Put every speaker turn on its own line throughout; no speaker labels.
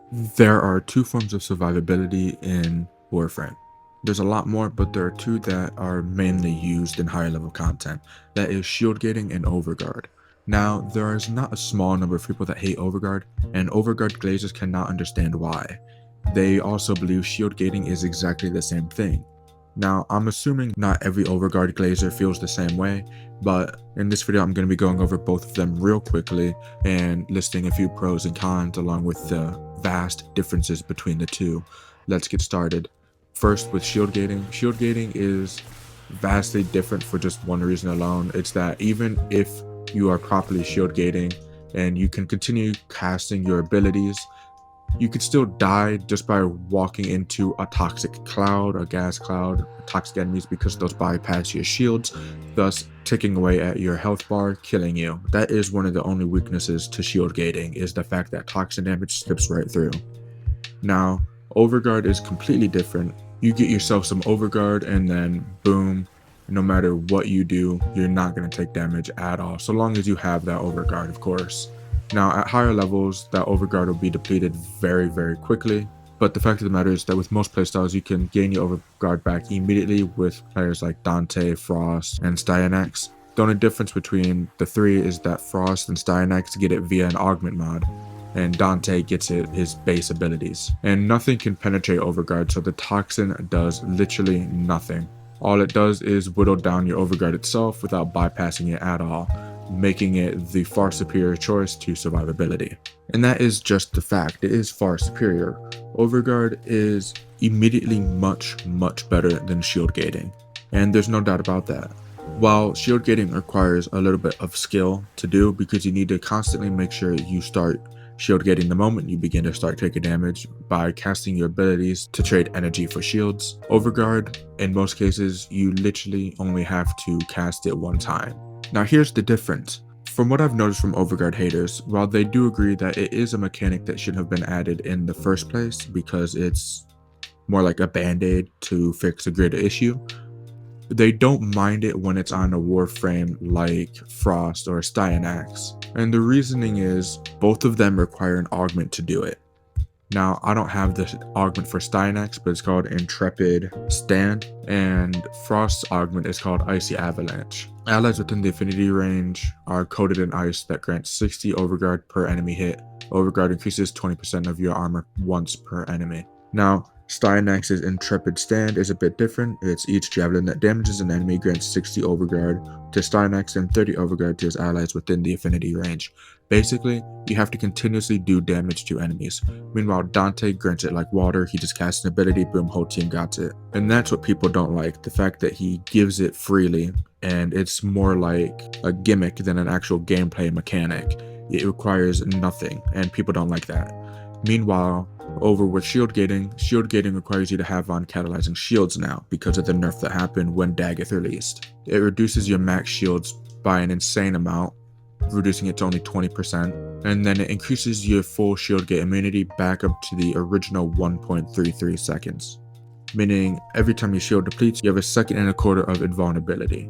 There are two forms of survivability in Warframe. There's a lot more, but there are two that are mainly used in higher level content. That is Shield Gating and Overguard. Now, there is not a small number of people that hate Overguard, and Overguard glazers cannot understand why. They also believe Shield Gating is exactly the same thing. Now, I'm assuming not every Overguard glazer feels the same way, but in this video I'm going to be going over both of them real quickly and listing a few pros and cons along with the vast differences between the two. Let's get started. First, with shield gating. Shield gating is vastly different for just one reason alone. It's that even if you are properly shield gating and you can continue casting your abilities, you could still die just by walking into a toxic cloud, a gas cloud, toxic enemies, because those bypass your shields, thus ticking away at your health bar, killing you. That is one of the only weaknesses to shield gating, is the fact that toxin damage slips right through. Now, Overguard is completely different. You get yourself some Overguard and then boom, no matter what you do, you're not going to take damage at all, so long as you have that Overguard, of course. Now, at higher levels, that Overguard will be depleted very, very quickly. But the fact of the matter is that with most playstyles, you can gain your Overguard back immediately with players like Dante, Frost, and Styanax. The only difference between the three is that Frost and Styanax get it via an augment mod, and Dante gets it his base abilities. And nothing can penetrate Overguard, so the Toxin does literally nothing. All it does is whittle down your Overguard itself without bypassing it at all, making it the far superior choice to survivability. And that is just the fact, it is far superior. Overguard is immediately much, much better than shield gating, and there's no doubt about that. While shield gating requires a little bit of skill to do, because you need to constantly make sure you start shield gating the moment you begin to start taking damage by casting your abilities to trade energy for shields. Overguard, in most cases, you literally only have to cast it one time. Now here's the difference. From what I've noticed from Overguard haters, while they do agree that it is a mechanic that should have been added in the first place because it's more like a band-aid to fix a greater issue, they don't mind it when it's on a Warframe like Frost or Styanax. And the reasoning is both of them require an augment to do it. Now, I don't have the augment for Styanax, but it's called Intrepid Stand, and Frost's augment is called Icy Avalanche. Allies within the affinity range are coated in ice that grants 60 Overguard per enemy hit. Overguard increases 20% of your armor once per enemy. Now, Styanax's Intrepid Stand is a bit different. It's each javelin that damages an enemy grants 60 Overguard to Styanax and 30 Overguard to his allies within the affinity range. Basically, you have to continuously do damage to enemies. Meanwhile, Dante grants it like water. He just casts an ability, boom, whole team got it. And that's what people don't like, the fact that he gives it freely, and it's more like a gimmick than an actual gameplay mechanic. It requires nothing, and people don't like that. Meanwhile, over with shield gating requires you to have on catalyzing shields now because of the nerf that happened when Daggeth released. It reduces your max shields by an insane amount, reducing it to only 20%, and then it increases your full shield gate immunity back up to the original 1.33 seconds, meaning every time your shield depletes, you have a second and a quarter of invulnerability.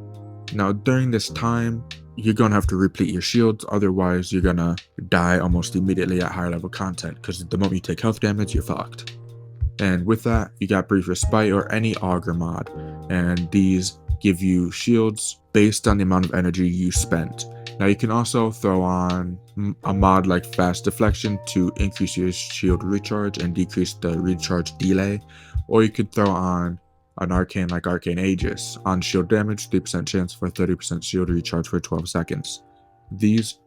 Now, during this time, you're gonna have to replete your shields, otherwise you're gonna die almost immediately at higher level content, because the moment you take health damage, you're fucked. And with that, you got Brief Respite or any Augur mod, and these give you shields based on the amount of energy you spent. Now you can also throw on a mod like Fast Deflection to increase your shield recharge and decrease the recharge delay, or you could throw on an arcane like Arcane Aegis on shield damage, 3% chance for 30% shield recharge for 12 seconds. These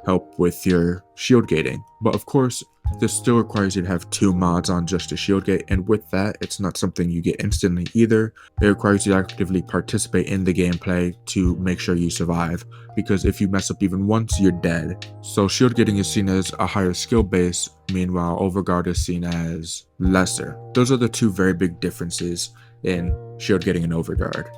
help with your shield gating, but of course this still requires you to have two mods on just to shield gate, and with that, it's not something you get instantly either. It requires you to actively participate in the gameplay to make sure you survive, because if you mess up even once, you're dead. So shield gating is seen as a higher skill base, meanwhile Overguard is seen as lesser. Those are the two very big differences in shield gating and Overguard.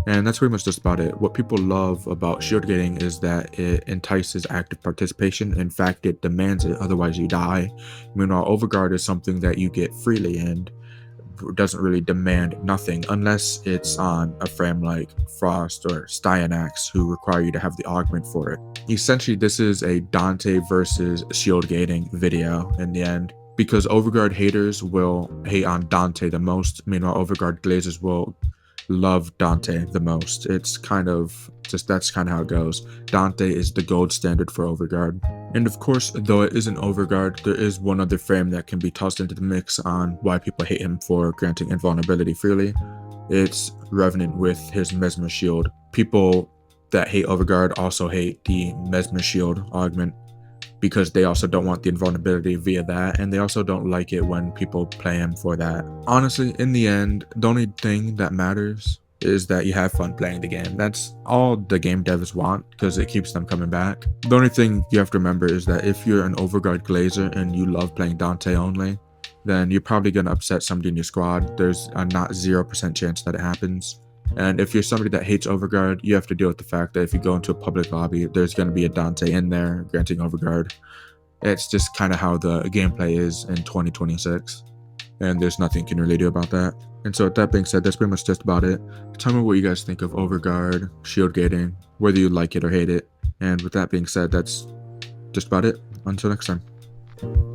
And that's pretty much just about it. What people love about shield gating is that it entices active participation. In fact, it demands it, otherwise you die. Meanwhile, Overguard is something that you get freely and doesn't really demand nothing, unless it's on a frame like Frost or Styanax, who require you to have the augment for it. Essentially, this is a Dante versus shield gating video in the end. because Overguard haters will hate on Dante the most. Meanwhile, Overguard glazers will love Dante the most. It's kind of just that's kind of how it goes. Dante is the gold standard for Overguard. And of course, though it isn't Overguard, there is one other frame that can be tossed into the mix on why people hate him for granting invulnerability freely. It's Revenant with his Mesmer Shield. People that hate Overguard also hate the Mesmer Shield augment because they also don't want the invulnerability via that, and they also don't like it when people play him for that. Honestly, in the end, the only thing that matters is that you have fun playing the game. That's all the game devs want because it keeps them coming back. The only thing you have to remember is that if you're an Overguard glazer and you love playing Dante only, then you're probably going to upset somebody in your squad. There's a not 0% chance that it happens. And if you're somebody that hates Overguard, you have to deal with the fact that if you go into a public lobby, there's going to be a Dante in there granting Overguard. It's just kind of how the gameplay is in 2026. And there's nothing you can really do about that. And so with that being said, that's pretty much just about it. Tell me what you guys think of Overguard, Shield Gating, whether you like it or hate it. And with that being said, that's just about it. Until next time.